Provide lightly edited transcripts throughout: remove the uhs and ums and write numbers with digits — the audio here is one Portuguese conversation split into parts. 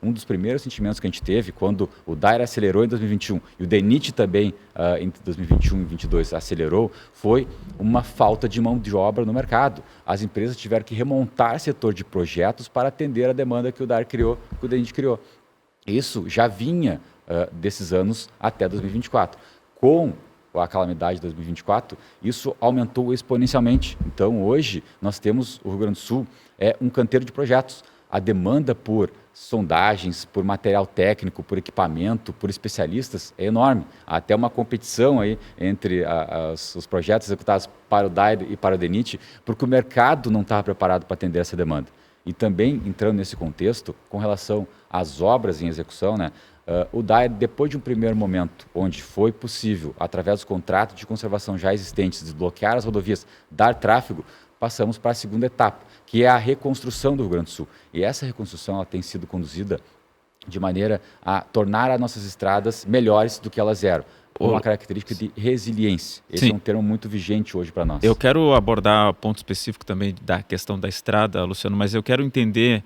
um dos primeiros sentimentos que a gente teve quando o DAIR acelerou em 2021 e o DENIT também em 2021 e 2022 acelerou, foi uma falta de mão de obra no mercado. As empresas tiveram que remontar setor de projetos para atender a demanda que o DAIR criou, que o DENIT criou. Isso já vinha desses anos até 2024. Com a calamidade de 2024, isso aumentou exponencialmente. Então, hoje, nós temos, o Rio Grande do Sul um canteiro de projetos. A demanda por sondagens, por material técnico, por equipamento, por especialistas é enorme. Há até uma competição aí entre os projetos executados para o DAIR e para o DENIT, porque o mercado não estava preparado para atender essa demanda. E também, entrando nesse contexto, com relação às obras em execução, né, o DAIR, depois de um primeiro momento, onde foi possível, através dos contratos de conservação já existentes, desbloquear as rodovias, dar tráfego, passamos para a segunda etapa, que é a reconstrução do Rio Grande do Sul. E essa reconstrução ela tem sido conduzida de maneira a tornar as nossas estradas melhores do que elas eram, por uma característica de resiliência. Esse é um termo muito vigente hoje para nós. Eu quero abordar ponto específico também da questão da estrada, Luciano, mas eu quero entender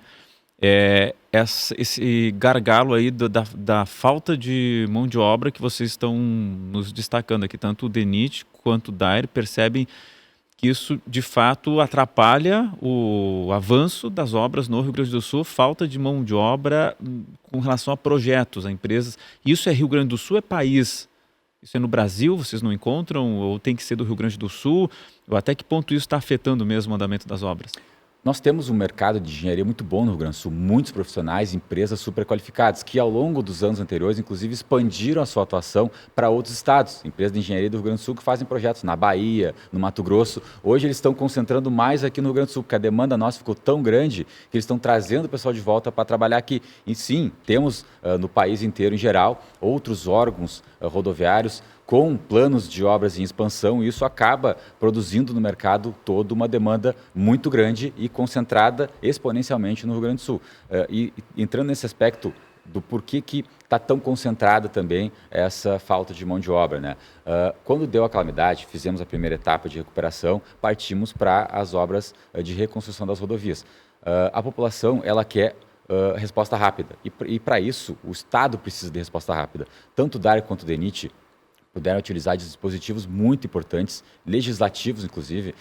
esse gargalo aí da falta de mão de obra que vocês estão nos destacando aqui. Tanto o DENIT quanto o DAIR percebem que isso, de fato, atrapalha o avanço das obras no Rio Grande do Sul, falta de mão de obra com relação a projetos, a empresas. Isso é Rio Grande do Sul, é país? Isso é no Brasil, vocês não encontram? Ou tem que ser do Rio Grande do Sul? Ou até que ponto isso está afetando mesmo o andamento das obras? Nós temos um mercado de engenharia muito bom no Rio Grande do Sul, muitos profissionais, empresas super qualificadas, que ao longo dos anos anteriores, inclusive, expandiram a sua atuação para outros estados. Empresas de engenharia do Rio Grande do Sul que fazem projetos na Bahia, no Mato Grosso. Hoje eles estão concentrando mais aqui no Rio Grande do Sul, porque a demanda nossa ficou tão grande que eles estão trazendo o pessoal de volta para trabalhar aqui. E sim, temos no país inteiro, em geral, outros órgãos rodoviários com planos de obras em expansão, e isso acaba produzindo no mercado todo uma demanda muito grande e concentrada exponencialmente no Rio Grande do Sul. E entrando nesse aspecto do porquê que está tão concentrada também essa falta de mão de obra, né? Quando deu a calamidade, fizemos a primeira etapa de recuperação, partimos para as obras de reconstrução das rodovias. A população ela quer resposta rápida, e para isso o Estado precisa de resposta rápida. Tanto o DAIR quanto o DENIT puderam utilizar dispositivos muito importantes, legislativos inclusive,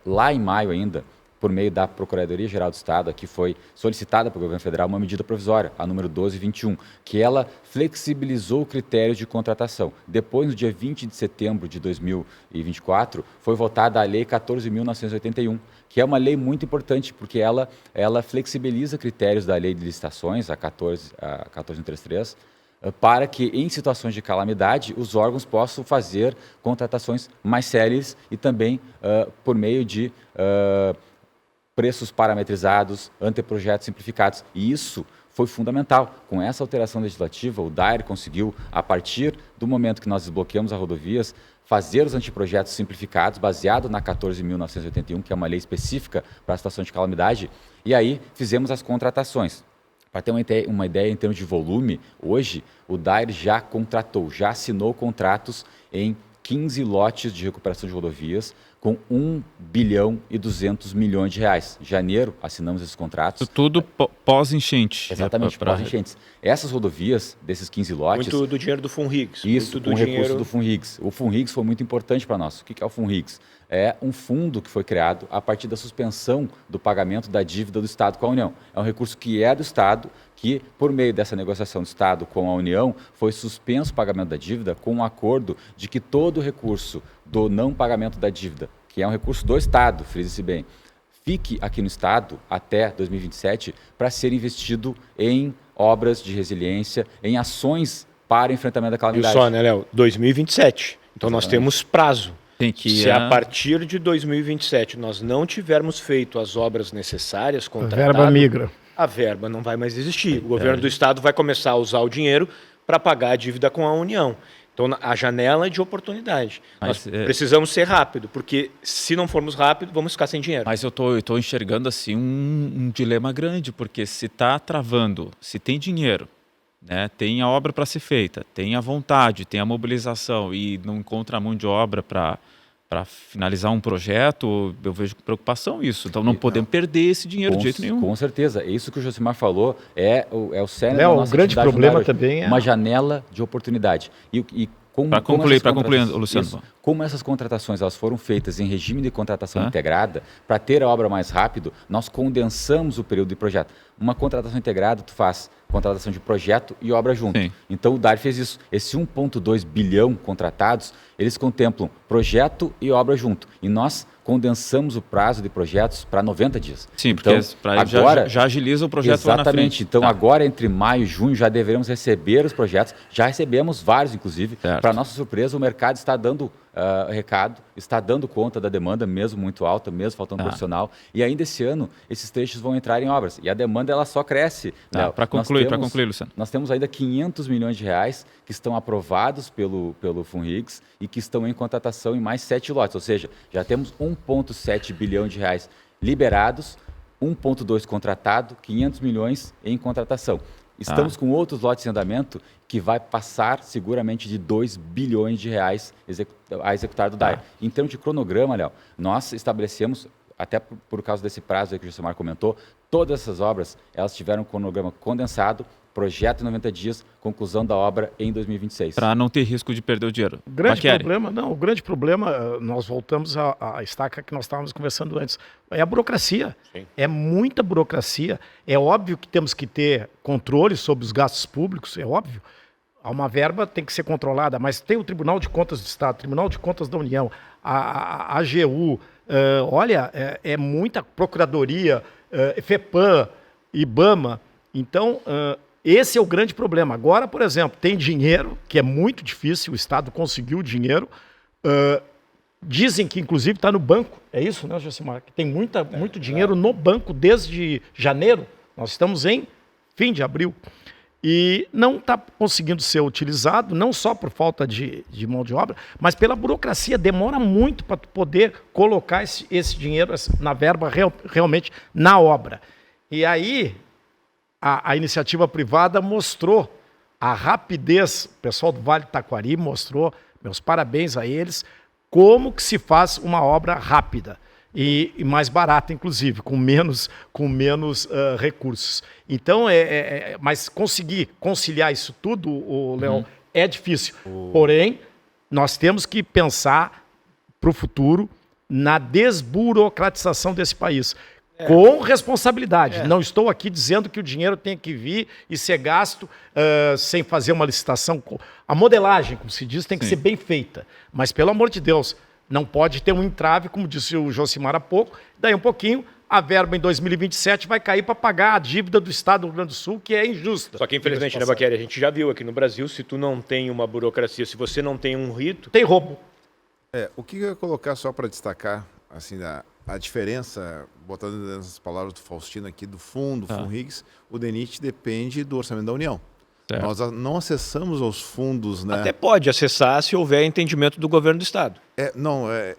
lá em maio ainda, por meio da Procuradoria-Geral do Estado, aqui foi solicitada pelo governo federal uma medida provisória, a número 1221, que ela flexibilizou o critério de contratação. Depois, no dia 20 de setembro de 2024, foi votada a Lei 14.981, que é uma lei muito importante, porque ela flexibiliza critérios da Lei de Licitações, a 14.133, para que, em situações de calamidade, os órgãos possam fazer contratações mais sérias e também por meio de preços parametrizados, anteprojetos simplificados. E isso foi fundamental. Com essa alteração legislativa, o DAIR conseguiu, a partir do momento que nós desbloqueamos as rodovias, fazer os anteprojetos simplificados, baseado na 14.981, que é uma lei específica para a situação de calamidade, e aí fizemos as contratações. Para ter uma ideia em termos de volume, hoje o DAIR já contratou, já assinou contratos em 15 lotes de recuperação de rodovias com 1 bilhão e 200 milhões de reais. Em janeiro, assinamos esses contratos. Isso tudo pós-enchente. Exatamente, pós-enchentes. Essas rodovias, desses 15 lotes... Muito do dinheiro do Funrigs. Isso, com recurso do Funrigs. O Funrigs foi muito importante para nós. O que é o Funrigs? É um fundo que foi criado a partir da suspensão do pagamento da dívida do Estado com a União. É um recurso que é do Estado, que, por meio dessa negociação do Estado com a União, foi suspenso o pagamento da dívida com um acordo de que todo o recurso do não pagamento da dívida, que é um recurso do Estado, frise-se bem, fique aqui no Estado até 2027 para ser investido em obras de resiliência, em ações para enfrentamento da calamidade. E só, né, Léo? 2027. Então nós temos prazo. Se a partir de 2027 nós não tivermos feito as obras necessárias, a verba migra. A verba não vai mais existir. O governo do Estado vai começar a usar o dinheiro para pagar a dívida com a União. Então, a janela é de oportunidade. Nós precisamos ser rápido, porque se não formos rápido, vamos ficar sem dinheiro. Mas eu tô enxergando assim um dilema grande, porque se está travando, se tem dinheiro, né, tem a obra para ser feita, tem a vontade, tem a mobilização e não encontra a mão de obra para para finalizar um projeto, eu vejo com preocupação isso. Então não podemos perder esse dinheiro de jeito nenhum. Com certeza. Isso que o Josimar falou é o cerne da nossa o grande problema também é uma janela de oportunidade. Para concluir, Luciano. Isso, como essas contratações elas foram feitas em regime de contratação integrada, para ter a obra mais rápido, nós condensamos o período de projeto. Uma contratação integrada, tu faz contratação de projeto e obra junto. Sim. Então o DAER fez isso. Esse 1,2 bilhão contratados, eles contemplam projeto e obra junto. E nós condensamos o prazo de projetos para 90 dias. Sim, porque então, agora já agiliza o projeto lá na frente. Exatamente. Então agora entre maio e junho já deveremos receber os projetos. Já recebemos vários, inclusive. Para nossa surpresa, o mercado está dando recado, está dando conta da demanda, mesmo muito alta, mesmo faltando profissional. E ainda esse ano, esses trechos vão entrar em obras. E a demanda ela só cresce. Para concluir, Luciano. Nós temos ainda 500 milhões de reais que estão aprovados pelo FUNRIGS e que estão em contratação em mais 7 lotes. Ou seja, já temos 1,7 bilhão de reais liberados, 1,2 contratado, 500 milhões em contratação. Estamos com outros lotes em andamento que vai passar seguramente de 2 bilhões de reais a executar do DAER. Em termos de cronograma, Léo, nós estabelecemos, até por causa desse prazo aí que o Josimar comentou, todas essas obras elas tiveram um cronograma condensado, projeto em 90 dias, conclusão da obra em 2026. Para não ter risco de perder o dinheiro. O grande problema, nós voltamos à estaca que nós estávamos conversando antes, é a burocracia. Sim. É muita burocracia. É óbvio que temos que ter controle sobre os gastos públicos, é óbvio. Há uma verba, tem que ser controlada, mas tem o Tribunal de Contas do Estado, Tribunal de Contas da União, a AGU, é muita Procuradoria, FEPAM, IBAMA. Então, esse é o grande problema. Agora, por exemplo, tem dinheiro, que é muito difícil, o Estado conseguiu dinheiro. Dizem que, inclusive, está no banco. É isso, né, Josimar? Que tem muito dinheiro no banco desde janeiro. Nós estamos em fim de abril. E não está conseguindo ser utilizado, não só por falta de mão de obra, mas pela burocracia. Demora muito para poder colocar esse dinheiro na verba realmente na obra. E aí a iniciativa privada mostrou a rapidez, o pessoal do Vale do Taquari mostrou, meus parabéns a eles, como que se faz uma obra rápida e mais barata, inclusive, com menos recursos. Então, mas conseguir conciliar isso tudo, Léo, é difícil. Porém, nós temos que pensar para o futuro na desburocratização desse país. Com responsabilidade. Não estou aqui dizendo que o dinheiro tem que vir e ser gasto sem fazer uma licitação. A modelagem, como se diz, tem que ser bem feita. Mas, pelo amor de Deus, não pode ter um entrave, como disse o Josimar há pouco. Daí um pouquinho, a verba em 2027 vai cair para pagar a dívida do Estado do Rio Grande do Sul, que é injusta. Só que, infelizmente, né, Baqueri, a gente já viu aqui no Brasil, se tu não tem uma burocracia, se você não tem um rito... Tem roubo. O que eu ia colocar só para destacar, assim, a diferença, botando nessas palavras do Faustino aqui, do fundo, FUNRIGS, o DENIT depende do orçamento da União. Certo. Nós não acessamos aos fundos, né? Até pode acessar se houver entendimento do governo do Estado.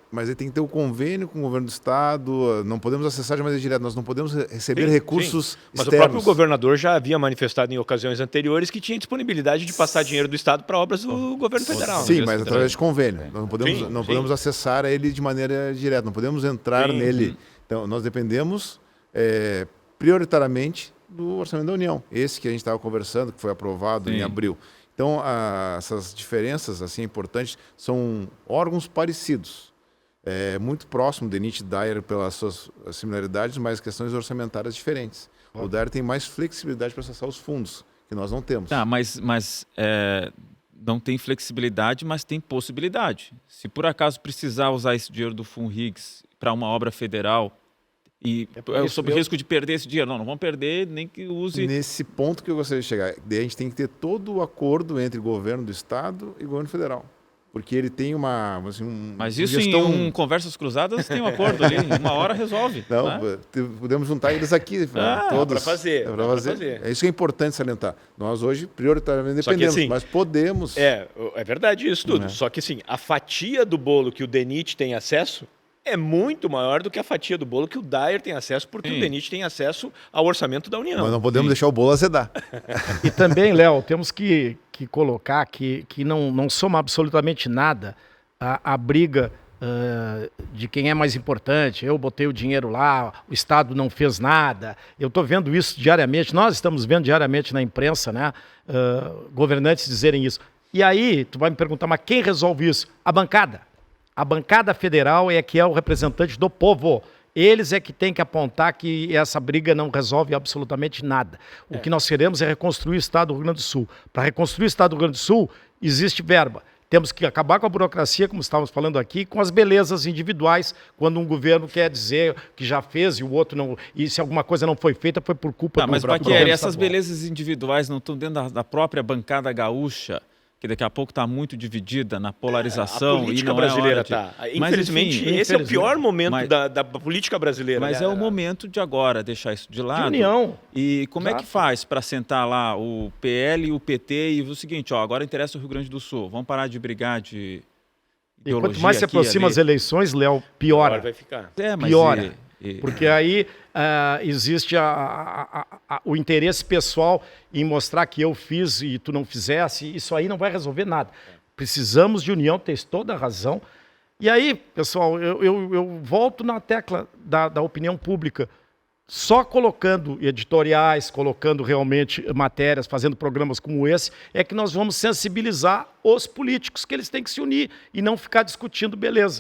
Mas ele tem que ter o convênio com o governo do Estado, não podemos acessar de maneira direta, nós não podemos receber recursos externos. Mas o próprio governador já havia manifestado em ocasiões anteriores que tinha disponibilidade de passar dinheiro do Estado para obras do governo federal. Sim, mas através de convênio. Nós não podemos acessar ele de maneira direta, não podemos entrar nele. Então, nós dependemos prioritariamente do orçamento da União, esse que a gente estava conversando, que foi aprovado em abril. Então, essas diferenças assim importantes são órgãos parecidos, muito próximo do DENIT e DAER pelas suas similaridades, mas questões orçamentárias diferentes. O DAER tem mais flexibilidade para acessar os fundos, que nós não temos. Tá, mas não tem flexibilidade, mas tem possibilidade. Se por acaso precisar usar esse dinheiro do FUNRIGS para uma obra federal, e sob o risco de perder esse dinheiro. Não vamos perder, nem que use... Nesse ponto que eu gostaria de chegar, a gente tem que ter todo o acordo entre o governo do Estado e o governo federal. Porque ele tem Mas isso em conversas cruzadas tem um acordo ali, uma hora resolve. Não, podemos juntar eles aqui. Todos. Para fazer. É isso que é importante salientar. Nós hoje, prioritariamente, dependemos, mas podemos... É verdade isso tudo. Só que assim, a fatia do bolo que o DENIT tem acesso é muito maior do que a fatia do bolo que o DAER tem acesso, porque o DENIT tem acesso ao orçamento da União. Mas não podemos deixar o bolo azedar. E também, Léo, temos que colocar que não soma absolutamente nada a briga de quem é mais importante. Eu botei o dinheiro lá, o Estado não fez nada. Eu estou vendo isso diariamente, nós estamos vendo diariamente na imprensa, né, governantes dizerem isso. E aí, tu vai me perguntar, mas quem resolve isso? A bancada. A bancada federal é que é o representante do povo. Eles é que têm que apontar que essa briga não resolve absolutamente nada. O que nós queremos é reconstruir o Estado do Rio Grande do Sul. Para reconstruir o Estado do Rio Grande do Sul, existe verba. Temos que acabar com a burocracia, como estávamos falando aqui, com as belezas individuais, quando um governo quer dizer que já fez e o outro não. E se alguma coisa não foi feita, foi por culpa do governo. Mas, Paquieri, essas belezas individuais não estão dentro da própria bancada gaúcha, que daqui a pouco está muito dividida na polarização. A política e não brasileira está. Infelizmente, enfim, esse é o pior momento da política brasileira. Mas é o momento de agora deixar isso de lado. De união. E como é que faz para sentar lá o PL e o PT e o seguinte, ó, agora interessa o Rio Grande do Sul, vamos parar de brigar de ideologia. E quanto mais se aproxima as eleições, Léo, piora. Vai ficar. Mas piora. Porque aí existe o interesse pessoal em mostrar que eu fiz e tu não fizesse. Isso aí não vai resolver nada. Precisamos de união, tens toda a razão. E aí, pessoal, eu volto na tecla da opinião pública. Só colocando editoriais, colocando realmente matérias, fazendo programas como esse, é que nós vamos sensibilizar os políticos que eles têm que se unir e não ficar discutindo beleza.